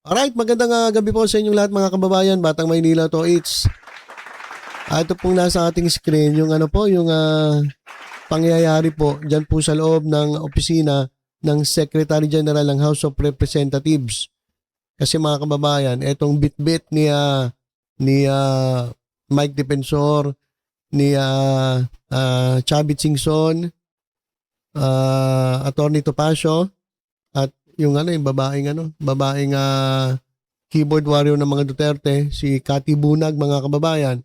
Alright, magandang gabi po sa inyong lahat mga kababayan, Batang Maynila to it's. Ito pong nasa ating screen yung ano po, yung pangyayari po diyan po sa loob ng opisina ng Secretary General ng House of Representatives. Kasi mga kababayan, etong bit-bit ni Mike Defensor, ni Chavit Singson, Attorney Topacio, at yung yung babaeng keyboard warrior ng mga Duterte, si Cathy Bunag, mga kababayan,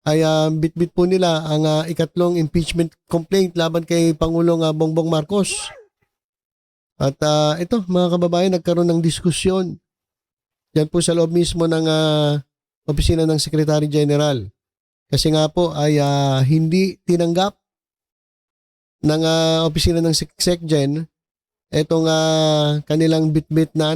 ay bit-bit po nila ang ikatlong impeachment complaint laban kay Pangulong Bongbong Marcos. At ito, mga kababayan, nagkaroon ng diskusyon yan po sa loob mismo ng opisina ng Secretary General. Kasi nga po ay hindi tinanggap ng opisina ng SecGen etong kanilang bit-bit na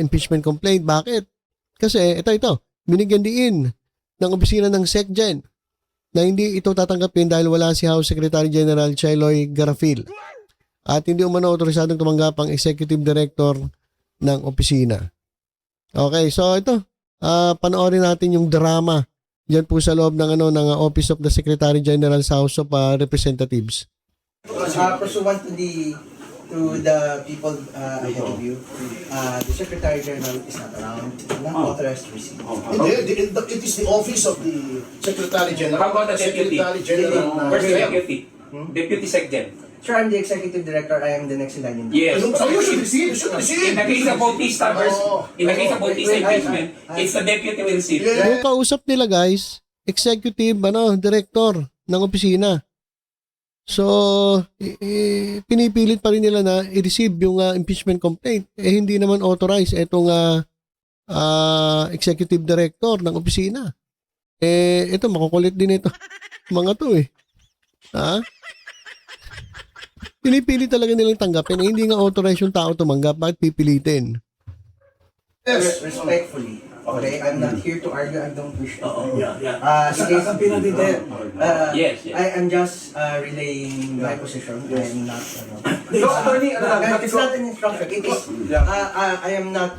impeachment complaint. Bakit? Kasi ito, binigyan diin ng opisina ng SecGen na hindi ito tatanggapin dahil wala si House Secretary General Cheloy Garafil at hindi umano otorisadong tumanggap ang Executive Director ng opisina. Okay, so ito, panoorin natin yung drama diyan po sa loob ng Office of the Secretary General sa House of Representatives. Pursuant to the people ahead of you, the Secretary General is not around, not authorized to receive. It is the office of the Secretary General. How about the deputy? Secretary General. Where's the deputy? Deputy SecGen. Sir, I'm the Executive Director. I am the next in line. Yes. So you should receive. You should In receive. the case of Bautista in the case of Bautista impeachment, it's the deputy will receive. Yung kausap nila guys, executive director ng opisina. So, pinipilit pa rin nila na i-receive yung impeachment complaint. Hindi naman authorized itong executive director ng opisina. Ito, makukulit din ito. Mga to Ha? Pinipilit talaga nilang tanggapin. Hindi nga authorized yung tao tumanggap. Bakit pipilitin? Yes. Respectfully, okay? I'm not here to argue. I don't wish to. Yes, yes. I am just relaying my position. I am not. It's not an instruction. It is. I am not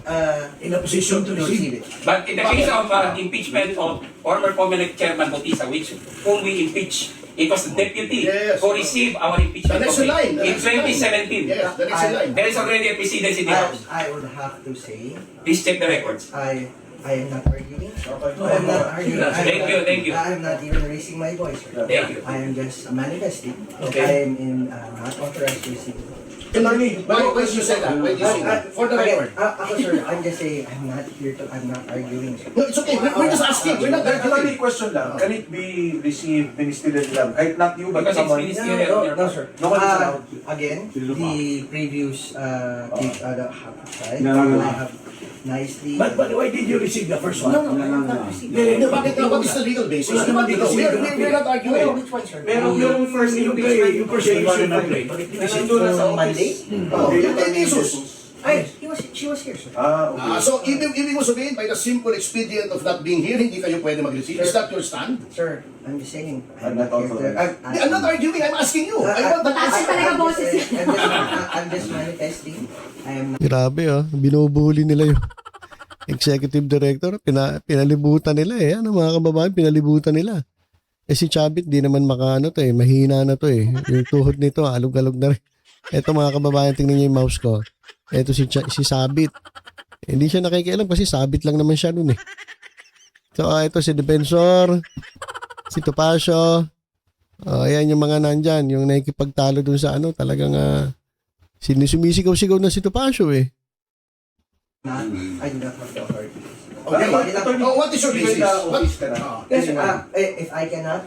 In a position to receive. receive it. But in the case of impeachment of former Comelec Chairman Bautista, whom we impeach, it was the deputy Yes. who received our impeachment The next in line. in 2017. Yes, the next in line. There is already a precedence in the House. I would have to say, Please check the records. I am not arguing. I am not arguing. Thank you. I am not even raising my voice. Thank you. I am just manifesting that Okay. I am not authorized to receive. Attorney, why did you say that? Why did you say that? For the record. Ako, sir, I'm just saying, I'm not arguing. Sir. No, it's okay. We're just asking. We're not Only arguing. question lang, can it be received ministerially lang? Kahit not you, but Because it's someone... ministerial. No, sir. No one is allowed. Again, the previous side, No. I have nicely. But why did you receive the first one? No, I have not received. No, bakit what is the legal basis? Wala naman dito We're not arguing. Which one, sir? Pero yung first impeachment, yung persecution ng play, bakit Nandun na sa Monday? Oh, yung Jesus. Ay, she was here, sir. Okay. So, ibig mo sabihin, by the simple expedient of not being here, hindi kayo pwede mag-receive? Is that your stand? Sir, I'm just saying. I'm not here authorized. I'm not arguing. I'm asking you. I want that Mataas answer. talaga boses yan. I'm just manifesting. I am not. Grabe binubuli nila yung executive director. Pinalibutan nila mga kababayan, pinalibutan nila. Si Chavit di naman mahina na to Yung tuhod nito, alog-alog na rin. Eto mga kababayan, tingnan niyo yung mouse ko. Eto si Sabit. Hindi siya nakikialam kasi sabit lang naman siya nun So ito si Defensor, si Topacio. Ayan yung mga nandyan, yung nakikipagtalo dun sa talagang sumisigaw-sigaw na si Topacio I do not have the authority. Okay. What is your basis? Yes, if I cannot,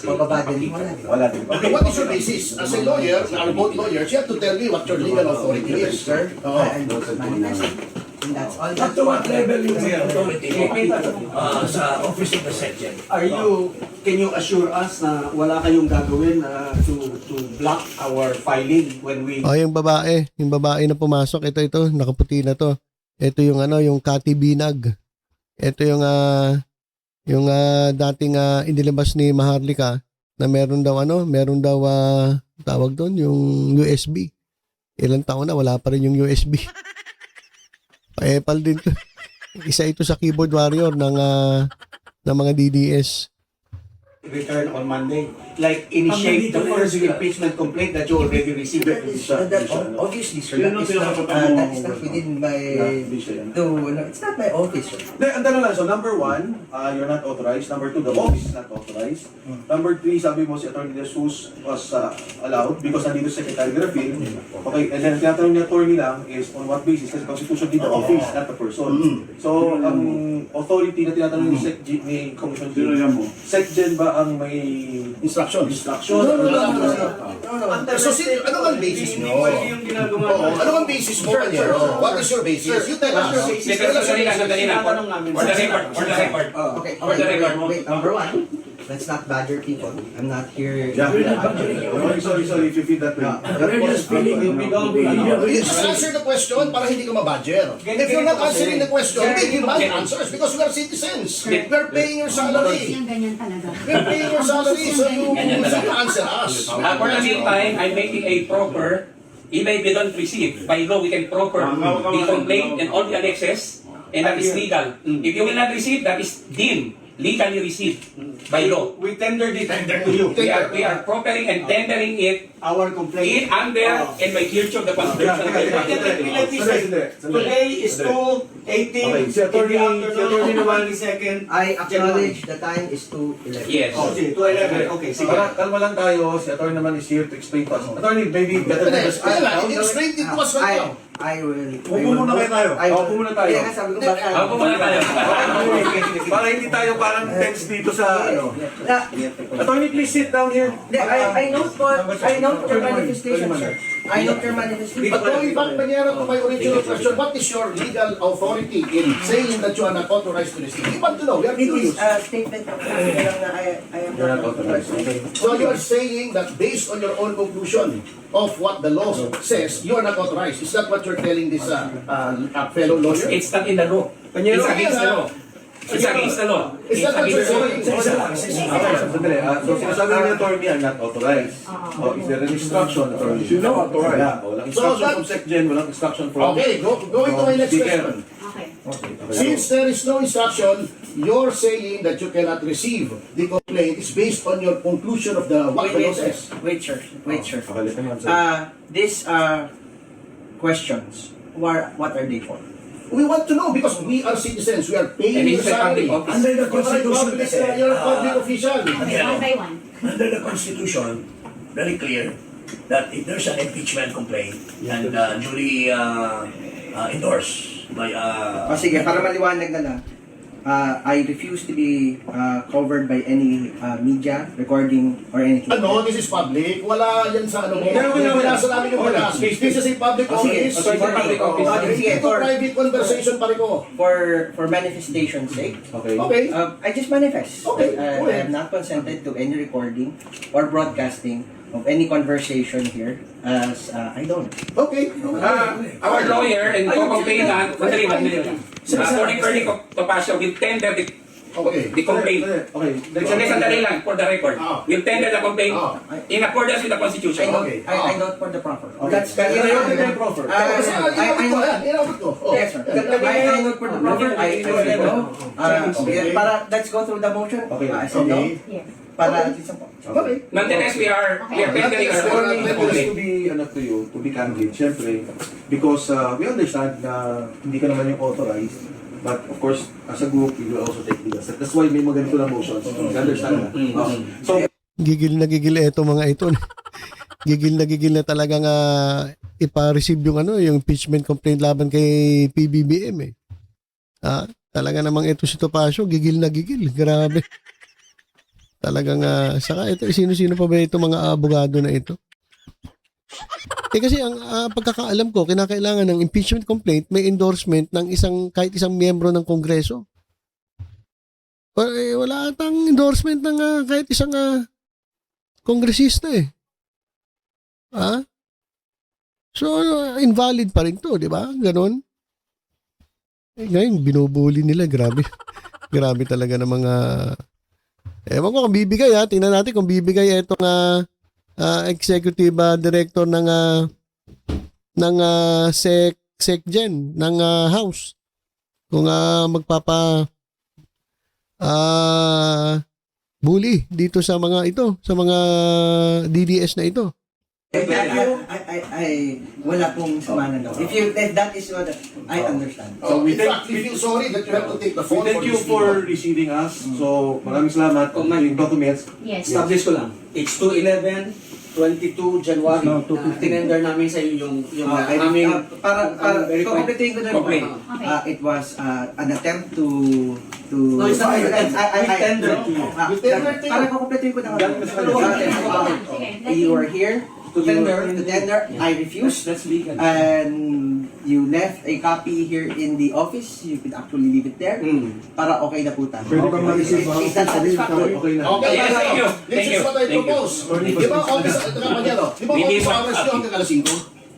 pababagal mo na. Wala din. Okay, what is your basis? As a lawyer, we are both lawyers, you have to tell me what your legal authority is. Sir, Oo. I'm just manifesting. And that's all. Up to what level yung may authority sa office of the section? Can you assure us na wala kayong gagawin to block our filing when we... yung babae na pumasok, ito, nakaputi na to. Ito yung yung Cathy Binag. Ito yung dating inilabas ni Maharlika na meron daw tawag doon yung USB. Ilang taon na, wala pa rin yung USB. Pa-Apple din to. Isa ito sa keyboard warrior ng mga DDS. Return on Monday. Like, initiate the first impeachment complaint that you already received. Obviously, sir, Yun that ang is not, pinaka-pagpapagawa that is not within my, it's not my office, sir. Hindi, ang tanong lang, so number 1, you're not authorized. Number 2, the office is not authorized. Number 3, sabi mo si Atty. De Jesus was allowed because nandito si Secretary Garfield. Okay, and then tinatanong ni Atty. lang is on what basis? Kasi constitution din the office, not the person. So, ang authority na tinatanong ni Commission SecGen ba ang may Instructions. instruction? So, ano ang basis nyo? Oo, ano ang basis mo, Panyero? What is your basis? You tell us. Sandali lang. For the record. Okay, For the record. wait, number one, let's not badger people. I'm not here. Sorry, if you feel that way. Just answer the question para hindi ka mabadger. If you're not answering the question, we demand answers because we are citizens. We're paying your salary. Yung ganyan talaga. We're paying your salary, so you should answer us. For the meantime, I'm making a proper, even if we don't receive, by law we can proper the complaint and all the annexes, and that is legal. If you will not receive, that is deemed legally received by law. We tendered it to you. We are properly and tendering it Our complaint. in under and by virtue of the Constitution. Today is 2:18 Okay, si in the Atty. afternoon, naman. 22nd. I acknowledge the time is 2:11. Yes. Oh, sige, 2:11. Okay, sige. Kalma lang tayo, si Atty. naman is here to explain to us. Atty. maybe better than Ayun lang, explain it to us right now. I will. Upo muna kayo tayo. Upo muna tayo. Kaya nga sabi ko, baka. Ako muna tayo. Para hindi tayo parang tense dito sa ano. Yeah, Atty. please sit down here. I note your manifestation, sir. I note your manifestation. But going back, Panyero, to my original question, what is your legal authority in saying that you are not authorized to receive? We want to know. We are It is curious. a statement of fact na I am not authorized. So you are saying that based on your own conclusion of what the law says, you are not authorized. Is that what you're telling this fellow lawyer? It's not in the law. It's against the law. It's against the law. Is that what you're saying? Sandali, so sinasabi ni Atty. are not authorized. Oh, is there an instruction, Atty.? No authorized. Wala. Walang instruction from SecGen, walang instruction from... Okay, going to my next question. Okay. Since there is no instruction, you're saying that you cannot receive the complaint is based on your conclusion of the what the law says. Wait, sir. Okay, let me answer. These questions, what are they for? We want to know because we are citizens. We are paying And your it's a public salary. office. Under the You're a Constitution public, kasi, you're a public official. One by one. under the Constitution, very clear that if there's an impeachment complaint and duly endorsed by Sige, para maliwanag na lang. I refuse to be covered by any media, recording, or anything. Ano, this is public. Wala yan sa ano mo. Pero Wala sa namin yung wala. This is a public Sige, office. for public office. Sige, Ito private conversation pa rin ko. for manifestation's sake, Okay. Okay? I just manifest. Okay, I am not consented to any recording or broadcasting of any conversation here as I don't. Okay. Our lawyer and co-complainant, Attorney Topacio will tender the complaint. Okay. Sandali lang, for the record. Will tender the complaint Ah. in accordance with the I Constitution. don't, Okay. I don't for the proper. That's proper. Kasi inabot ko yan. Inabot ko. Oh. Yes, sir. I not for the proper. I said no. Para let's go through the motion. Okay. I said no. Yes. Para Okay. Nonetheless, we are tendering our complaint. To be, to be candid, syempre, because we understand na hindi ka naman yung authorized, but of course, as a group, we will also take legal steps. That's why may mga ganito na motions. We understand na. So, Gigil na gigil ito mga ito. Gigil na talagang ipa-receive yung impeachment complaint laban kay PBBM eh. Talaga namang ito si Topacio, gigil na gigil. Grabe. Talagang saka ito sino-sino pa ba ito mga abogado na ito? Kasi ang pagkakaalam ko, kinakailangan ng impeachment complaint may endorsement ng kahit isang miyembro ng Kongreso. Wala atang endorsement ng kahit isang kongresista eh. So invalid pa rin to, di ba? Ganon. Ngayon binubuli nila, grabe. Grabe talaga ng mga ewan ko kung bibigay tingnan natin kung bibigay itong executive director ng ng SecGen ng House. Kung bully dito sa mga DDS na ito. Wala pong sumana daw. If that is what I understand. So, in fact, we feel sorry that you have to take the phone Thank you this for video. receiving us. So, maraming salamat. Yung documents. Yes. Establish ko lang. It's 2/11, 22 January. Tinender namin sa iyo yung aming Para very completing ko na Okay. it was an attempt to No, it's not an attempt. We I tendered to you. Para kukumpletin ko na Sige, you were here to tender, I refused. That's legal. And you left a copy here in the office. You could actually leave it there. Para okay na po tayo. Pwede bang ma-receive Is that satisfactory? Okay na. Okay, Yes, thank you. This Thank is you. what I Thank you. propose. Di ba, office, Panyero? Di ba, We need office one hours nyo copy. hanggang alas 5?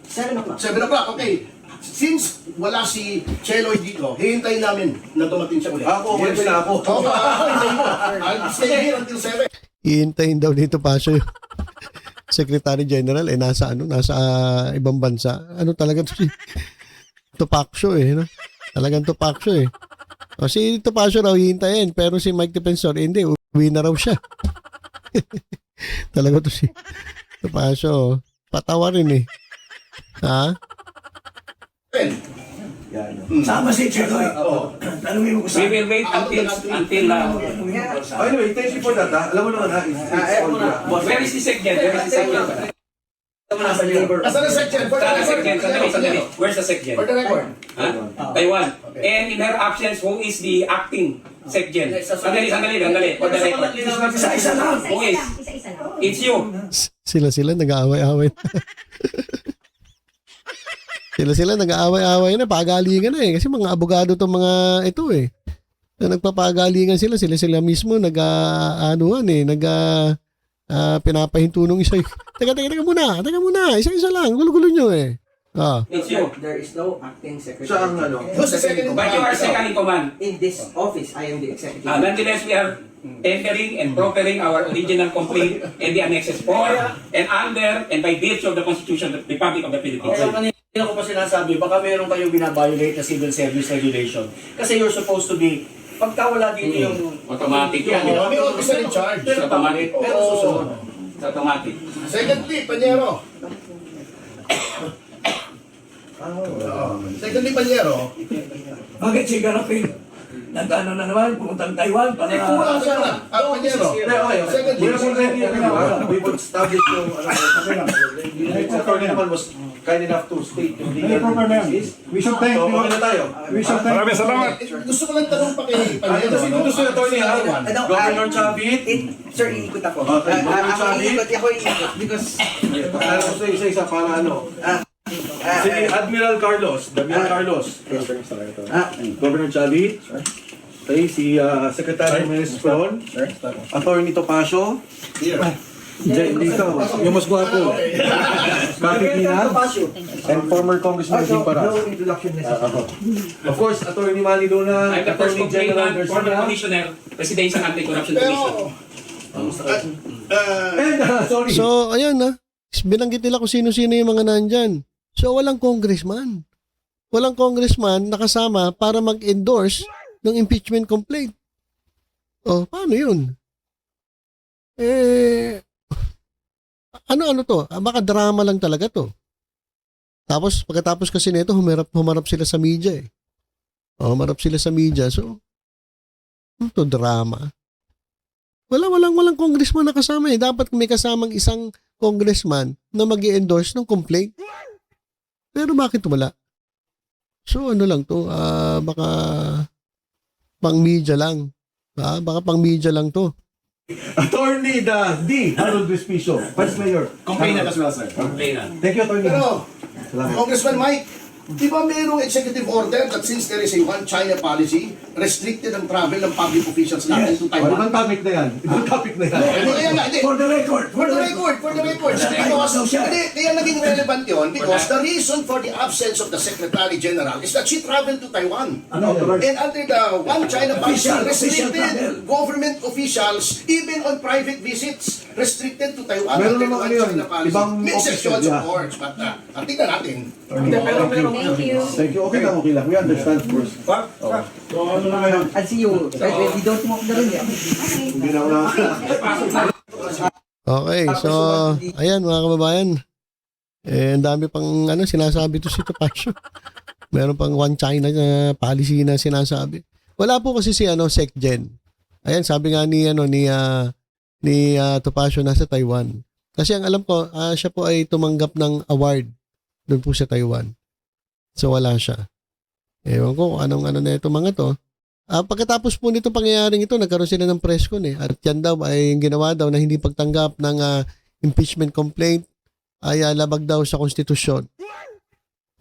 7 o'clock. 7 o'clock, okay. Since wala si Cheloy dito, hihintayin namin na dumating siya ulit. Ako, ulit na ako. Oo, hintayin mo. I'll stay here until 7. Iintayin daw dito Pasio yung Secretary General nasa ibang bansa. Ano talaga to si Tupaksyo no? Talagang Tupaksyo O si Tupaksyo raw hihintayin pero si Mike Defensor hindi, uwi na raw siya. Talaga to si Tupaksyo. Patawa rin Ha? Sama si Cheloy. Tanungin mo ko sa We will wait until Anyway, thank you for that. Alam mo naman where is the SecGen? Where is the SecGen? Asan na section? For the Saan ang record. SecGen? Sandali. Where's the SecGen? For the record. Taiwan. And in her absence, who is the acting SecGen? Sandali. For the record. isa lang. Who is? Isa-isa lang. It's you. Sila nag-aaway-aaway na. Sila nag-aaway-aaway na, pagalingan na kasi mga abogado tong mga ito na nagpapagalingan sila mismo pinapahinto nung isa. Teka muna, isa-isa lang, gulo-gulo nyo It's you. There is no acting secretary. Siya ang ano. Who's the second in But you are command? second in command. In this office, I am the executive. Nonetheless, we are tendering and propering our original complaint and the annexes for and under and by virtue of the Constitution of the Republic of the Philippines. Kaya kanina ko pa sinasabi, baka meron kayong binabiolate na civil service regulation. Kasi you're supposed to be, pagka wala dito yung... Automatic yan. May officer in charge. It's automatic. Pero susunod. It's automatic. Secondly, Panyero. Secondly, Panyero. Bakit si Garapin? Nag-ano na naman, pumunta ng Taiwan para... Kulang ka na. Panyero. Secondly, We would establish yung the attorney naman was kind enough to state yung legal basis. We should thank So, okay na tayo. Maraming salamat. gusto ko lang tanong pa kay Panyero. Kasi kung gusto yung attorney Governor Chavit, Sir, iikot ako. Okay, Governor Chavit. Ako iikot because ano gusto isa-isa para ano. Si Admiral Carlos, Damian Carlos. Governor Chavit. Okay, si Secretary Jimenez Peron. Attorney Topacio. Dito, yung mas gwapo. Kati Tina. And former Congressman Jim Paras. Of course, Attorney Manny Luna, I'm the first Attorney General complainant, former Garcia. commissioner, Presidential Anti-Corruption Commission. And, sorry. So, ayan binanggit nila kung sino-sino yung mga nandyan. So, walang congressman. Walang congressman nakasama para mag-endorse ng impeachment complaint. Paano yun? Ano to? Baka drama lang talaga to. Tapos, pagkatapos kasi nito, humarap sila sa media humarap sila sa media. So, ano to drama? Walang congressman na kasama Dapat may kasamang isang congressman na mag-endorse ng complaint. Pero bakit wala? So ano lang to, baka pang media lang. Baka pang media lang to. Attorney Harold Despiso, Vice Mayor. Complainant as well, sir. Complainant. Thank you, Attorney. Pero, Salamat. Congressman Mike, Di ba mayroong executive order that since there is a one China policy, restricted ang travel ng public officials natin to Taiwan? topic na yan. Ibang topic na yan. Hindi, kaya nga, hindi. For the record. For the record. Hindi, kaya naging relevant yun because the reason for the absence of the Secretary General is that she traveled to Taiwan. Ano authorized? And under the one China policy, Official travel. restricted government officials, even on private visits, restricted to Taiwan. Meron under the naman one ano yun, China policy. ibang Exceptions, official, of yeah. course. But tingnan natin. Thank you. Thank you. Okay lang, okay lang. We understand, of course. So ano na ngayon? I'll see you. We don't smoke the room. Hindi na wala. Okay, so ayan mga kababayan. Ang dami pang sinasabi to si Topacio. Meron pang one China na policy na sinasabi. Wala po kasi si SecGen. Ayan, sabi nga ni Topacio nasa Taiwan. Kasi ang alam ko, siya po ay tumanggap ng award doon po sa Taiwan. So wala siya. Ewan ko kung anong na ito mga to. Pagkatapos po nito pangyayaring ito, nagkaroon sila ng press con At yan daw ay yung ginawa daw na hindi pagtanggap ng impeachment complaint ay labag daw sa konstitusyon.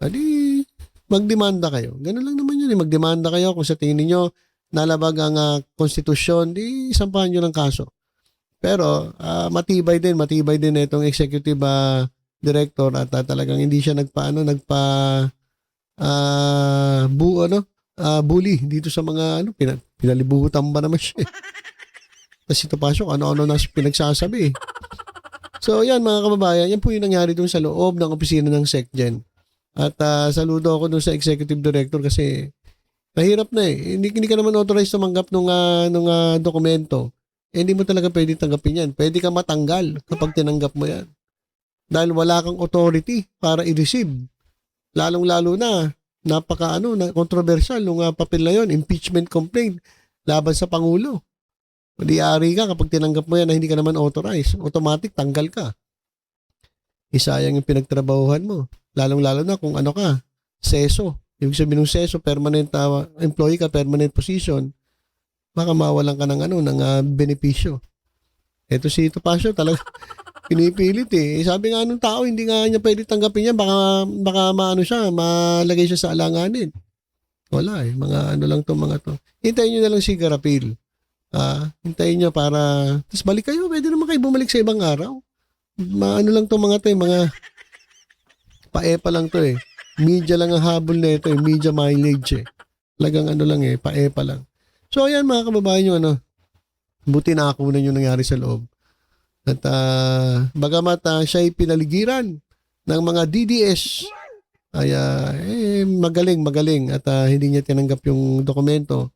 Adi, magdemanda kayo. Ganun lang naman yun. Magdemanda kayo kung sa tingin niyo nalabag ang konstitusyon, di sampahan nyo ng kaso. Pero matibay din na itong executive director at talagang hindi siya bully dito sa mga pinalibutan ba naman siya. Tapos ito pasok, ano-ano na pinagsasabi. So yan mga kababayan, yan po yung nangyari dun sa loob ng opisina ng SecGen. At saludo ako dun sa executive director kasi mahirap na eh. Hindi ka naman authorized tumanggap nung dokumento. Hindi mo talaga pwede tanggapin yan. Pwede ka matanggal kapag tinanggap mo yan. Dahil wala kang authority para i-receive. Lalong-lalo na controversial nung papel na yun, impeachment complaint laban sa Pangulo. Di-ari ka kapag tinanggap mo yan na hindi ka naman authorized. Automatic, tanggal ka. Isayang yung pinagtrabahuhan mo. Lalong-lalo na kung seso. Ibig sabihin ng seso, permanent employee ka, permanent position, baka mawalan ka ng benepisyo. Ito si Topacio talaga pinipilit eh. Sabi nga nung tao, hindi nga niya pwede tanggapin yan. Baka malagay siya sa alanganin. Wala eh. Mga lang to mga to. Hintayin nyo na lang si Garapil. Hintayin nyo para, tapos balik kayo. Pwede naman kayo bumalik sa ibang araw. Lang to mga to eh. Mga paepa lang to eh. Media lang ang habol na ito eh. Media mileage eh. Talagang paepa lang. So ayan mga kababayan nyo, buti na ako na yung nangyari sa loob. At bagamat siya ay pinaligiran ng mga DDS ay magaling at hindi niya tinanggap yung dokumento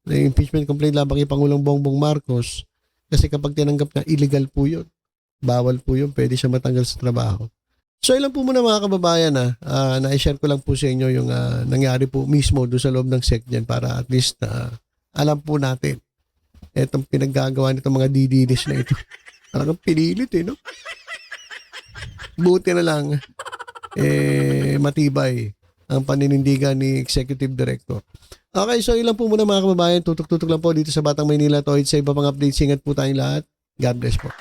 ng impeachment complaint laban kay Pangulong Bongbong Marcos kasi kapag tinanggap na illegal po yun. Bawal po yun. Pwede siya matanggal sa trabaho. So ilan po muna mga kababayan na-share ko lang po sa inyo yung nangyari po mismo doon sa loob ng SecGen para at least alam po natin etong pinaggagawa nitong mga DDS na ito. Talagang pinilit no? Buti na lang matibay ang paninindigan ni Executive Director. Okay, so ilan po muna mga kababayan. Tutok-tutok lang po dito sa Batang Maynila. Sa iba pang updates. Ingat po tayong lahat. God bless po.